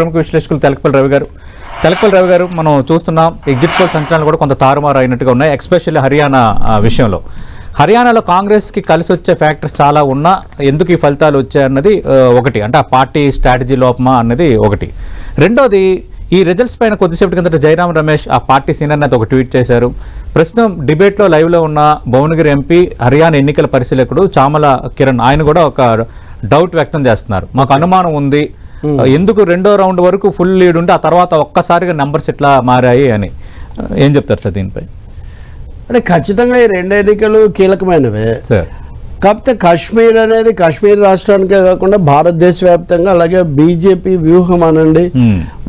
ప్రముఖ విశ్లేషకులు తెలకపల్లి రవి గారు మనం చూస్తున్నాం ఎగ్జిట్ పోల్ సంచలనాలు కూడా కొంత తారుమారు అయినట్టుగా ఉన్నాయి. ఎస్పెషల్లీ హర్యానా విషయంలో హర్యానాలో కాంగ్రెస్కి కలిసి వచ్చే ఫ్యాక్టర్స్ చాలా ఉన్నా ఎందుకు ఈ ఫలితాలు వచ్చాయన్నది ఒకటి, అంటే ఆ పార్టీ స్ట్రాటజీ లోపమా అన్నది ఒకటి. రెండోది ఈ రిజల్ట్స్ పైన కొద్దిసేపటి కిందట జయరాం రమేష్ ఆ పార్టీ సీనియర్ నేత ఒక ట్వీట్ చేశారు. ప్రస్తుతం డిబేట్లో లైవ్లో ఉన్న భువనగిరి ఎంపీ హర్యానా ఎన్నికల పరిశీలకుడు చామల కిరణ్ ఆయన కూడా ఒక డౌట్ వ్యక్తం చేస్తున్నారు. మాకు అనుమానం ఉంది, ఎందుకు రెండో రౌండ్ వరకు ఫుల్ లీడ్ ఉండి ఆ తర్వాత ఒక్కసారిగా నెంబర్స్ ఇట్లా మారాయి అని. ఏం చెప్తారు సార్ దీనిపై? అంటే ఖచ్చితంగా ఈ రెండు ఎన్నికలు కీలకమైనవే సార్. కాకపోతే కాశ్మీర్ అనేది కాశ్మీర్ రాష్ట్రానికే కాకుండా భారతదేశ వ్యాప్తంగా అలాగే బీజేపీ వ్యూహం అనండి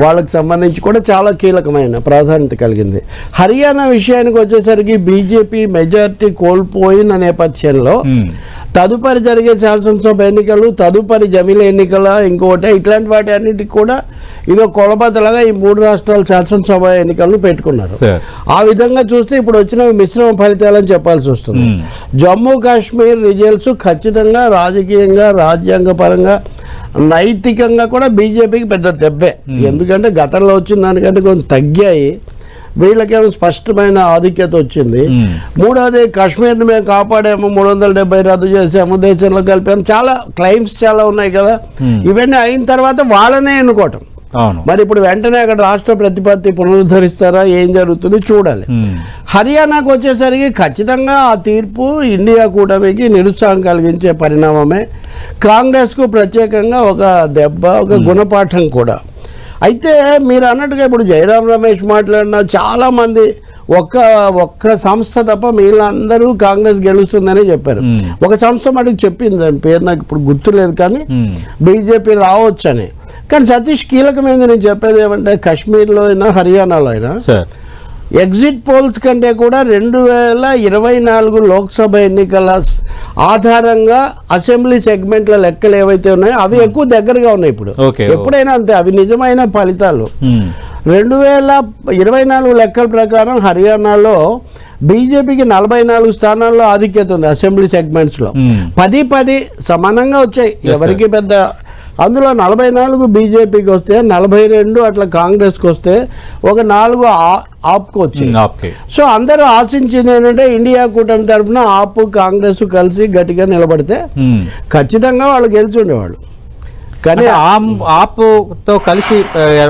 వాళ్ళకి సంబంధించి కూడా చాలా కీలకమైన ప్రాధాన్యత కలిగింది. హర్యానా విషయానికి వచ్చేసరికి బీజేపీ మెజారిటీ కోల్పోయిన నేపథ్యంలో తదుపరి జరిగే శాసనసభ ఎన్నికలు, తదుపరి జమిల ఎన్నికల ఇంకోటి ఇట్లాంటి వాటి అన్నిటికి కూడా ఇదో కొలబద్దలాగా ఈ మూడు రాష్ట్రాల శాసనసభ ఎన్నికలను పెట్టుకున్నారు. ఆ విధంగా చూస్తే ఇప్పుడు వచ్చిన మిశ్రమ ఫలితాలని చెప్పాల్సి వస్తుంది. జమ్మూ కాశ్మీర్ రిజల్ట్స్ ఖచ్చితంగా రాజకీయంగా, రాజ్యాంగపరంగా, నైతికంగా కూడా బీజేపీకి పెద్ద దెబ్బే. ఎందుకంటే గతంలో వచ్చిన దానికంటే కొంచెం తగ్గాయి, వీళ్ళకేమో స్పష్టమైన ఆధిక్యత వచ్చింది. మూడవది కాశ్మీర్ని మేము కాపాడాము, 370 రద్దు చేసాము, దేశంలో కలిపాము, చాలా క్లెయిమ్స్ చాలా ఉన్నాయి కదా. ఇవన్నీ అయిన తర్వాత వాళ్ళనే ఎన్నుకోవటం. మరి ఇప్పుడు వెంటనే అక్కడ రాష్ట్ర ప్రతిపత్తి పునరుద్ధరిస్తారా, ఏం జరుగుతుంది చూడాలి. హర్యానాకు వచ్చేసరికి ఖచ్చితంగా ఆ తీర్పు ఇండియా కూటమికి నిరుత్సాహం కలిగించే పరిణామమే. కాంగ్రెస్కు ప్రత్యేకంగా ఒక దెబ్బ, ఒక గుణపాఠం కూడా. అయితే మీరు అన్నట్టుగా ఇప్పుడు జయరాం రమేష్ మాట్లాడిన చాలామంది ఒక్క సంస్థ తప్ప వీళ్ళందరూ కాంగ్రెస్ గెలుస్తుందని చెప్పారు. ఒక సంస్థ మటుకు చెప్పింది, దాని పేరు నాకు ఇప్పుడు గుర్తులేదు, కానీ బీజేపీ రావచ్చని. కానీ సతీష్ కీలకమైంది నేను చెప్పేది ఏమంటే కాశ్మీర్లో అయినా హర్యానాలో అయినా ఎగ్జిట్ పోల్స్ కంటే కూడా 2024 లోక్సభ ఎన్నికల ఆధారంగా అసెంబ్లీ సెగ్మెంట్ల లెక్కలు ఏవైతే ఉన్నాయో అవి ఎక్కువ దగ్గరగా ఉన్నాయి. ఇప్పుడు ఎప్పుడైనా అంతే, అవి నిజమైన ఫలితాలు. 2024 లెక్కల ప్రకారం హర్యానాలో బీజేపీకి 44 స్థానాల్లో ఆధిక్యత ఉంది అసెంబ్లీ సెగ్మెంట్స్లో. 10 సమానంగా వచ్చాయి, ఎవరికి పెద్ద. అందులో 44 బీజేపీకి వస్తే 42 అట్లా కాంగ్రెస్కి వస్తే ఒక 4 ఆప్కు వచ్చింది. సో అందరూ ఆశించింది ఏంటంటే ఇండియా కూటమి తరఫున ఆప్ కాంగ్రెస్ కలిసి గట్టిగా నిలబడితే ఖచ్చితంగా వాళ్ళు గెలిచి ఉండేవాళ్ళు. కానీ ఆప్తో కలిసి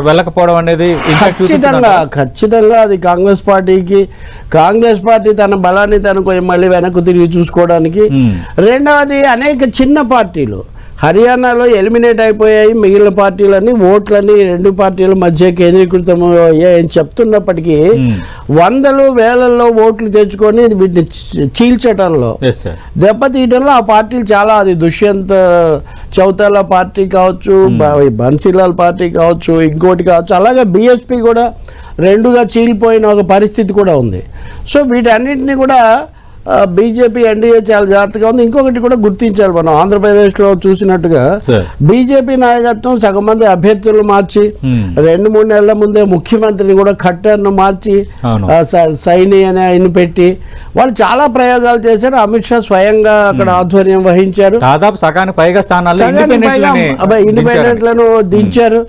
వెళ్ళకపోవడం అనేది ఖచ్చితంగా అది కాంగ్రెస్ పార్టీ తన బలాన్ని తనకు మళ్ళీ వెనక్కు తిరిగి చూసుకోవడానికి. రెండవది అనేక చిన్న పార్టీలు హర్యానాలో ఎలిమినేట్ అయిపోయాయి, మిగిలిన పార్టీలన్నీ ఓట్లన్నీ రెండు పార్టీల మధ్య కేంద్రీకృతం అయ్యాయని చెప్తున్నప్పటికీ వందలు వేలల్లో ఓట్లు తెచ్చుకొని వీటిని చీల్చడంలో, దెబ్బతీయడంలో ఆ పార్టీలు చాలా, అది దుష్యంత్ చౌతాలా పార్టీ కావచ్చు, బన్సీలాల్ పార్టీ కావచ్చు, ఇంకోటి కావచ్చు, అలాగే బీఎస్పీ కూడా రెండుగా చీలిపోయిన ఒక పరిస్థితి కూడా ఉంది. సో వీటన్నిటిని కూడా బీజేపీ ఎన్డీఏ చాలా జాగ్రత్తగా ఉంది. ఇంకొకటి కూడా గుర్తించాలి, మనం ఆంధ్రప్రదేశ్లో చూసినట్టుగా బీజేపీ నాయకత్వం సగం మంది అభ్యర్థులు మార్చి 2-3 నెలల ముందే ముఖ్యమంత్రిని కూడా ఖట్టర్ను మార్చి సైని అని ఆయన పెట్టి వాళ్ళు చాలా ప్రయోగాలు చేశారు. అమిత్ షా స్వయంగా అక్కడ ఆధ్వర్యం వహించారు. దాదాపు సగానికి పైగా ఇండిపెండెంట్లను దించారు.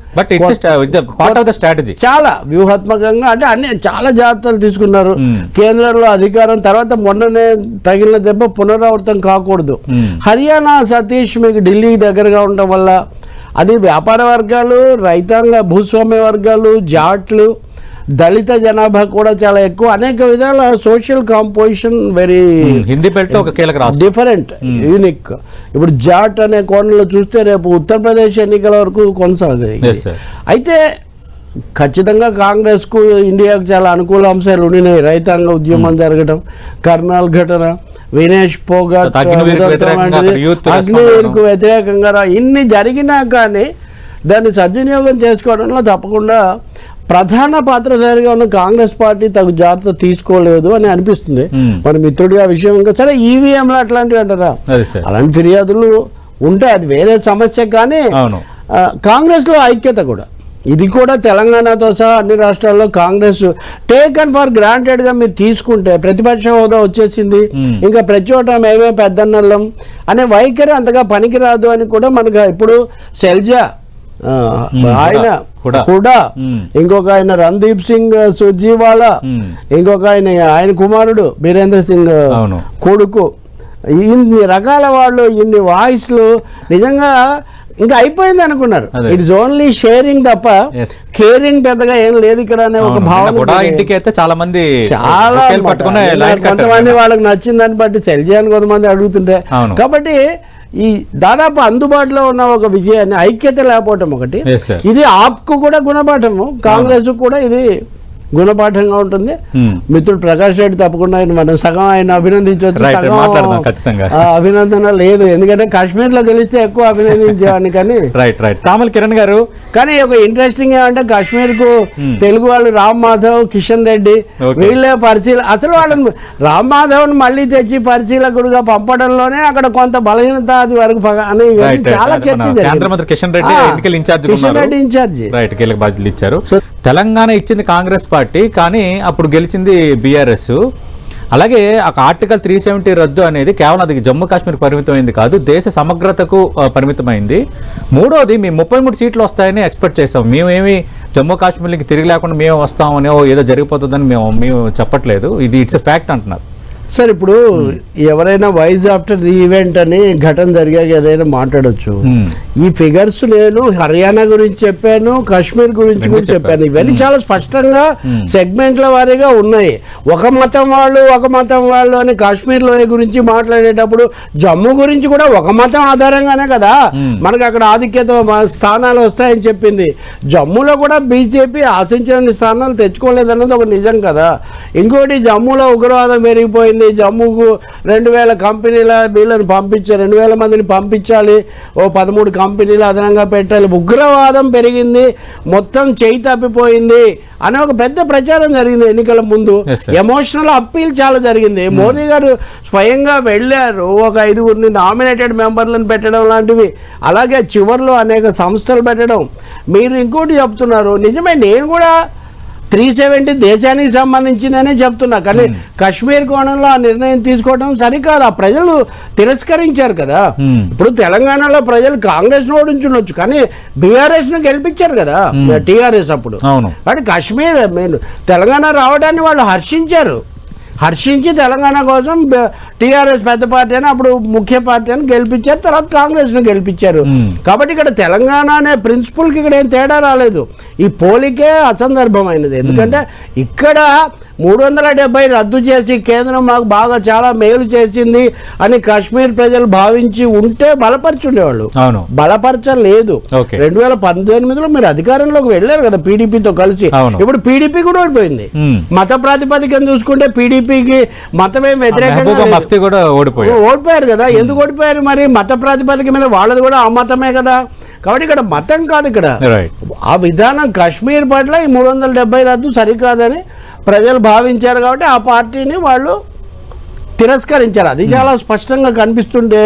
చాలా వ్యూహాత్మకంగా, అంటే అన్ని చాలా జాగ్రత్తలు తీసుకున్నారు. కేంద్రంలో అధికారం తర్వాత మొన్ననే తగిలిన దెబ్బ పునరావృతం కాకూడదు. హర్యానా సతీష్ మీకు ఢిల్లీ దగ్గరగా ఉండటం వల్ల అది వ్యాపార వర్గాలు, రైతాంగ భూస్వామ్య వర్గాలు, జాట్లు, దళిత జనాభా కూడా చాలా ఎక్కువ, అనేక విధాల social composition very different, unique. ఇప్పుడు జాట్ అనే కోణంలో చూస్తే రేపు ఉత్తరప్రదేశ్ ఎన్నికల వరకు కొనసాగాయి. అయితే ఖచ్చితంగా కాంగ్రెస్కు ఇండియాకు చాలా అనుకూల అంశాలు ఉండినాయి. రైతాంగ ఉద్యమం జరగడం, కర్నాల్ ఘటన, వినేష్ పోగాట్ అగ్నివీర్కు వ్యతిరేకంగా ఇన్ని జరిగినా కానీ దాన్ని సద్వినియోగం చేసుకోవడంలో తప్పకుండా ప్రధాన పాత్రధారిగా ఉన్న కాంగ్రెస్ పార్టీ తగు జాగ్రత్త తీసుకోలేదు అని అనిపిస్తుంది. మన మిత్రుడిగా విషయం ఇంకా సరే, ఈవీఎంలు అట్లాంటివి అంటారా, అలాంటి ఫిర్యాదులు ఉంటాయి, అది వేరే సమస్య. కానీ కాంగ్రెస్లో ఐక్యత కూడా, ఇది కూడా తెలంగాణతో సహా అన్ని రాష్ట్రాల్లో కాంగ్రెస్ టేకన్ ఫర్ గ్రాంటెడ్గా మీరు తీసుకుంటే ప్రతిపక్ష హోదా వచ్చేసింది, ఇంకా ప్రతి చోట మేమే పెద్దన్నల్లం అనే వైఖరి అంతగా పనికిరాదు అని కూడా మనకు ఇప్పుడు శైలజ ఆయన హుడా, ఇంకొక ఆయన రణదీప్ సింగ్ సుర్జీవాలా, ఇంకొక ఆయన కుమారుడు బీరేంద్ర సింగ్ కొడుకు, ఇన్ని రకాల వాళ్ళు, ఇన్ని వాయిస్లు, నిజంగా ఇంకా అయిపోయింది అనుకున్నారు. ఇట్స్ ఓన్లీ షేరింగ్ తప్ప కేరింగ్ పెద్దగా ఏం లేదు ఇక్కడ అనే ఒక భావన. ఇంటికి అయితే చాలా మంది కొంతమంది వాళ్ళకి నచ్చిన దాన్ని బట్టి సెల్ చేయాలని కొంతమంది అడుగుతుంటే, కాబట్టి ఈ దాదాపు అందుబాటులో ఉన్న ఒక విజయాన్ని ఐక్యత లేకపోవటం ఒకటి, ఇది ఆప్కు కూడా గుణపాఠము, కాంగ్రెస్ కూడా ఇది గుణపాఠంగా ఉంటుంది. మిత్రుడు ప్రకాష్ రెడ్డి తప్పకుండా మనం సగం ఆయన అభినందించవచ్చు, అభినందన లేదు, ఎందుకంటే కాశ్మీర్ లో గెలిస్తే ఎక్కువ అభినందించేవాడిని. కానీ చామల కిరణ్ గారు, కానీ ఒక ఇంట్రెస్టింగ్ ఏమంటే కాశ్మీర్ కు తెలుగు వాళ్ళు రామ్ మాధవ్, కిషన్ రెడ్డి వీళ్ళే అసలు వాళ్ళని రామ్ మాధవ్ మళ్ళీ తెచ్చి పరిశీలకుడుగా పంపడంలోనే అక్కడ కొంత బలహీనత అది వరకు అని చాలా చర్చ జరిగింది. కిషన్ రెడ్డి ఇన్ఛార్జి బాధ్యతలు ఇచ్చారు. తెలంగాణ ఇచ్చింది కాంగ్రెస్ పార్టీ, కానీ అప్పుడు గెలిచింది బీఆర్ఎస్. అలాగే ఆర్టికల్ 370 రద్దు అనేది కేవలం అది జమ్మూ కాశ్మీర్ పరిమితమైంది కాదు, దేశ సమగ్రతకు పరిమితమైంది. మూడోది, మేము 33 సీట్లు వస్తాయని ఎక్స్పెక్ట్ చేసాం. మేమేమి జమ్మూ కాశ్మీర్కి తిరిగి లేకుండా మేము వస్తామని ఏదో జరిగిపోతుందని మేము చెప్పట్లేదు, ఇది ఇట్స్ ఫ్యాక్ట్ అంటున్నారు. సార్, ఇప్పుడు ఎవరైనా వైజ్ ఆఫ్టర్ ది ఈవెంట్ అని ఘటన జరిగాక ఏదైనా మాట్లాడొచ్చు. ఈ ఫిగర్స్ నేను హర్యానా గురించి చెప్పాను, కాశ్మీర్ గురించి కూడా చెప్పాను. ఇవన్నీ చాలా స్పష్టంగా సెగ్మెంట్ల వారీగా ఉన్నాయి. ఒక మతం వాళ్ళు అని కాశ్మీర్ లోయ గురించి మాట్లాడేటప్పుడు జమ్మూ గురించి కూడా ఒక మతం ఆధారంగానే కదా మనకు అక్కడ ఆధిక్యత స్థానాలు వస్తాయని చెప్పింది. జమ్మూలో కూడా బీజేపీ ఆశించిన స్థానాలు తెచ్చుకోలేదన్నది ఒక నిజం కదా. ఇంకోటి, జమ్మూలో ఉగ్రవాదం పెరిగిపోయింది, జమ్మూకు 2000 కంపెనీల వీళ్ళని 2000 మందిని పంపించాలి, 13 కంపెనీలు అదనంగా పెట్టాలి, ఉగ్రవాదం పెరిగింది, మొత్తం చేయి తప్పిపోయింది అనే ఒక పెద్ద ప్రచారం జరిగింది ఎన్నికల ముందు. ఎమోషనల్ అప్పీల్ చాలా జరిగింది. మోదీ గారు స్వయంగా వెళ్ళారు, ఒక 5గురిని నామినేటెడ్ మెంబర్లను పెట్టడం లాంటివి, అలాగే చివరిలో అనేక సంస్థలు పెట్టడం. మీరు ఇంకోటి చెప్తున్నారు, నిజమే, నేను కూడా 370 దేశానికి సంబంధించిందనే చెప్తున్నా. కానీ కాశ్మీర్ కోణంలో ఆ నిర్ణయం తీసుకోవడం సరికాదు. ఆ ప్రజలు తిరస్కరించారు కదా. ఇప్పుడు తెలంగాణలో ప్రజలు కాంగ్రెస్ ను ఓడించుండొచ్చు, కానీ బీఆర్ఎస్ ను గెలిపించారు కదా టీఆర్ఎస్ అప్పుడు. కాబట్టి కాశ్మీర్ తెలంగాణ రావడాన్ని వాళ్ళు హర్షించి తెలంగాణ కోసం టీఆర్ఎస్ పెద్ద పార్టీ అని అప్పుడు ముఖ్య పార్టీ అని గెలిపించారు, తర్వాత కాంగ్రెస్ ను గెలిపించారు. కాబట్టి ఇక్కడ తెలంగాణ అనే ప్రిన్సిపల్కి ఇక్కడ ఏం తేడా రాలేదు. ఈ పోలికే అసందర్భమైనది. ఎందుకంటే ఇక్కడ 370 రద్దు చేసి కేంద్రం మాకు బాగా చాలా మేలు చేసింది అని కాశ్మీర్ ప్రజలు భావించి ఉంటే బలపరచుండేవాళ్ళు. బలపరచలేదు. 2018లో మీరు అధికారంలోకి వెళ్ళారు కదా పీడీపీతో కలిసి. ఇప్పుడు పీడీపీ కూడా ఓడిపోయింది. మత ప్రాతిపదికను చూసుకుంటే పీడీపీకి మతమేం వ్యతిరేకంగా ఓడిపోయారు కదా. ఎందుకు ఓడిపోయారు మరి? మత ప్రాతిపదిక మీద వాళ్ళది కూడా ఆ మతమే కదా. కాబట్టి ఇక్కడ మతం కాదు, ఇక్కడ ఆ విధానం కాశ్మీర్ పట్ల ఈ 370 రద్దు సరికాదని ప్రజలు భావించారు. కాబట్టి ఆ పార్టీని వాళ్ళు తిరస్కరించారు. అది చాలా స్పష్టంగా కనిపిస్తుంటే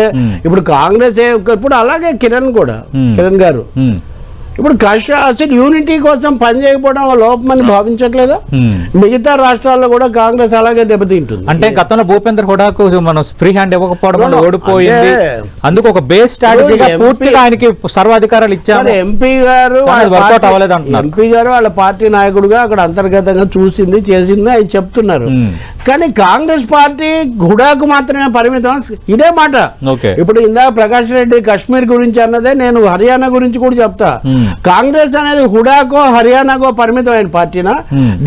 ఇప్పుడు కాంగ్రెస్ ఇప్పుడు అలాగే కిరణ్ గారు ఇప్పుడు అసలు యూనిటీ కోసం పనిచేయకపోవడం లోపమని భావించట్లేదా? మిగతా రాష్ట్రాల్లో కూడా కాంగ్రెస్ అలాగే దెబ్బతింటుంది. అంటే గతంలో భూపేంద్ర హుడాకు మనం ఫ్రీ హ్యాండ్ ఇవ్వకపోవడం వల్ల ఓడిపోయింది, అందుకు ఒక బేస్ స్ట్రాటజీగా పూర్తిగా ఆయనకి సర్వాధికారాలు ఇచ్చారు. ఎంపీ గారు వాళ్ళ పార్టీ నాయకుడుగా అక్కడ అంతర్గతంగా చేసింది ఆయన చెప్తున్నారు. కానీ కాంగ్రెస్ పార్టీ హుడాకు మాత్రమే పరిమితం, ఇదే మాట. ఇప్పుడు ఇందాక ప్రకాష్ రెడ్డి కాశ్మీర్ గురించి అన్నదే, నేను హర్యానా గురించి కూడా చెప్తా. కాంగ్రెస్ అనేది హుడాకో హర్యానాకో పరిమితమైన పార్టీనా?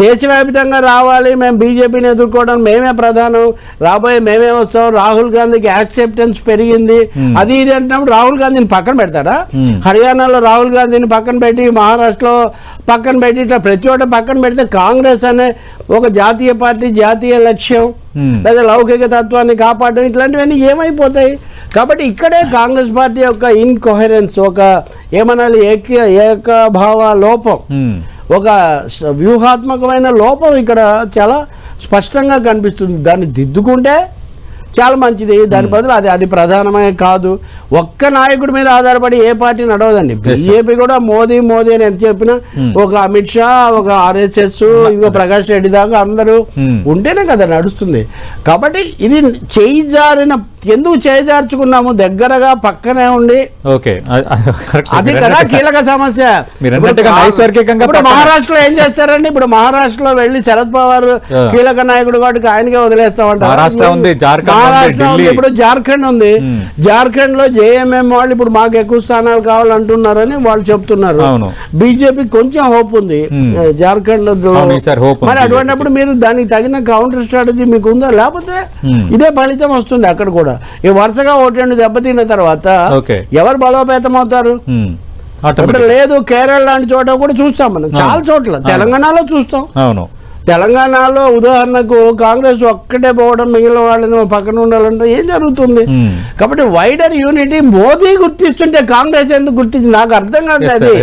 దేశవ్యాప్తంగా రావాలి, మేము బీజేపీని ఎదుర్కోవడం మేమే ప్రధానం, రాబోయే మేమే వస్తాం, రాహుల్ గాంధీకి యాక్సెప్టెన్స్ పెరిగింది, అది ఇది అంటున్నప్పుడు రాహుల్ గాంధీని పక్కన పెడతారా? హర్యానాలో రాహుల్ గాంధీని పక్కన పెట్టి, మహారాష్ట్రలో పక్కన పెట్టి, ఇట్లా ప్రతి చోట పక్కన పెడితే కాంగ్రెస్ అనే ఒక జాతీయ పార్టీ, జాతీయ లక్ష్యం లేదా లౌకిక తత్వాన్ని కాపాడడం ఇట్లాంటివన్నీ ఏమైపోతాయి? కాబట్టి ఇక్కడే కాంగ్రెస్ పార్టీ యొక్క ఇన్కోహెరెన్స్, ఒక ఏమనాలి ఏకభావ లోపం, ఒక వ్యూహాత్మకమైన లోపం ఇక్కడ చాలా స్పష్టంగా కనిపిస్తుంది. దాన్ని దిద్దుకుంటే చాలా మంచిది. దాని బదులు అది ప్రధానమే కాదు. ఒక్క నాయకుడి మీద ఆధారపడి ఏ పార్టీ నడవదండి. బీజేపీ కూడా మోదీ మోదీ అని ఎంత చెప్పినా ఒక అమిత్ షా, ఒక ఆర్ఎస్ఎస్, ఇంకో ప్రకాష్ రెడ్డి దాకా అందరూ ఉంటేనే కదా నడుస్తుంది. కాబట్టి ఇది చేయి జారిన, ఎందుకు చేజార్చుకున్నాము, దగ్గరగా పక్కనే ఉండి, అది కదా కీలక సమస్య. ఇప్పుడు మహారాష్ట్రలో ఏం చేస్తారండి, ఇప్పుడు మహారాష్ట్రలో వెళ్ళి శరద్ పవార్ కీలక నాయకుడు కాబట్టి ఆయనకే వదిలేస్తామంటారు. మహారాష్ట్ర ఉంది, ఇప్పుడు జార్ఖండ్ ఉంది. జార్ఖండ్ లో జేఎంఎం వాళ్ళు ఇప్పుడు మాకు ఎక్కువ స్థానాలు కావాలంటున్నారని వాళ్ళు చెప్తున్నారు. బీజేపీ కొంచెం హోప్ ఉంది జార్ఖండ్ లో. మరి అటువంటిప్పుడు మీరు దానికి తగిన కౌంటర్ స్ట్రాటజీ మీకు ఉందా, లేకపోతే ఇదే ఫలితం వస్తుంది అక్కడ కూడా. ఈ వరుసగా 1-2 దెబ్బతిన్న తర్వాత ఎవరు బలోపేతం అవుతారు? లేదు, కేరళ లాంటి చోట కూడా చూస్తాం మనం, చాలా చోట్ల. తెలంగాణలో చూస్తాం. తెలంగాణలో ఉదాహరణకు కాంగ్రెస్ ఒక్కటే పోవడం, మిగిలిన వాళ్ళని పక్కన ఉండాలంటే ఏం జరుగుతుంది? కాబట్టి వైడర్ యూనిటీ మోదీ గుర్తిస్తుంటే కాంగ్రెస్ ఎందుకు గుర్తించి నాకు అర్థం కాదు. అది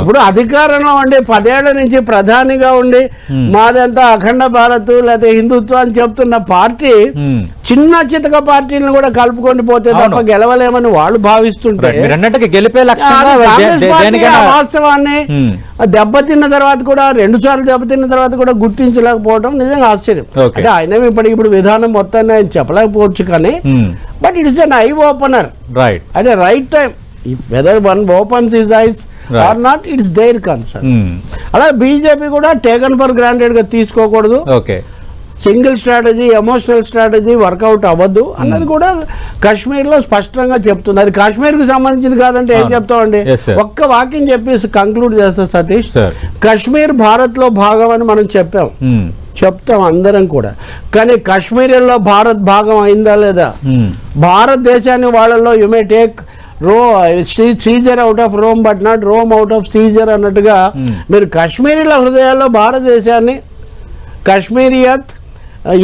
ఇప్పుడు అధికారంలో ఉండి 10 ఏళ్ల నుంచి ప్రధానిగా ఉండి మాదంతా అఖండ భారత్ లేదా హిందుత్వం అని చెప్తున్న పార్టీ చిన్న చితక పార్టీలను కూడా కలుపుకొని పోతే తప్ప గెలవలేమని వాళ్ళు భావిస్తుంటే, వాస్తవాన్ని దెబ్బతిన్న తర్వాత కూడా 2 సార్లు దెబ్బతిన్న తర్వాత కూడా గుర్తించలేకపోవడం నిజంగా ఆశ్చర్యం. అంటే ఆయన ఇప్పుడు విధానం మొత్తాన్ని ఆయన చెప్పలేకపోవచ్చు, కానీ but it's an eye opener at right time. Whether one opens his eyes or not, it's their concern. అలా బీజేపీ కూడా టేకన్ ఫర్ గ్రాంటెడ్ గా తీసుకోకూడదు. Single strategy, emotional strategy work out అవ్వద్దు అన్నది కూడా కాశ్మీర్లో స్పష్టంగా చెప్తుంది. అది కాశ్మీర్కి సంబంధించింది కాదంటే ఏం చెప్తామండి? ఒక్క వాక్యం చెప్పేసి కంక్లూడ్ చేస్తా సతీష్. కాశ్మీర్ భారత్లో భాగం అని మనం చెప్తాం అందరం కూడా, కానీ కాశ్మీర్లో భారత్ భాగం అయిందా లేదా? భారతదేశాన్ని వాళ్ళలో you may take Caesar out of Rome but not Rome out of Caesar అన్నట్టుగా మీరు కాశ్మీరీల హృదయాల్లో భారతదేశాన్ని కాశ్మీరియత్,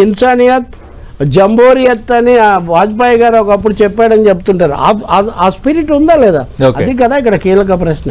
ఇన్సానియత్, జంబోరియత్ అని వాజ్పేయి గారు ఒకప్పుడు చెప్పాడని చెప్తుంటారు. ఆ స్పిరిట్ ఉందా లేదా? అది కదా ఇక్కడ కీలక ప్రశ్న.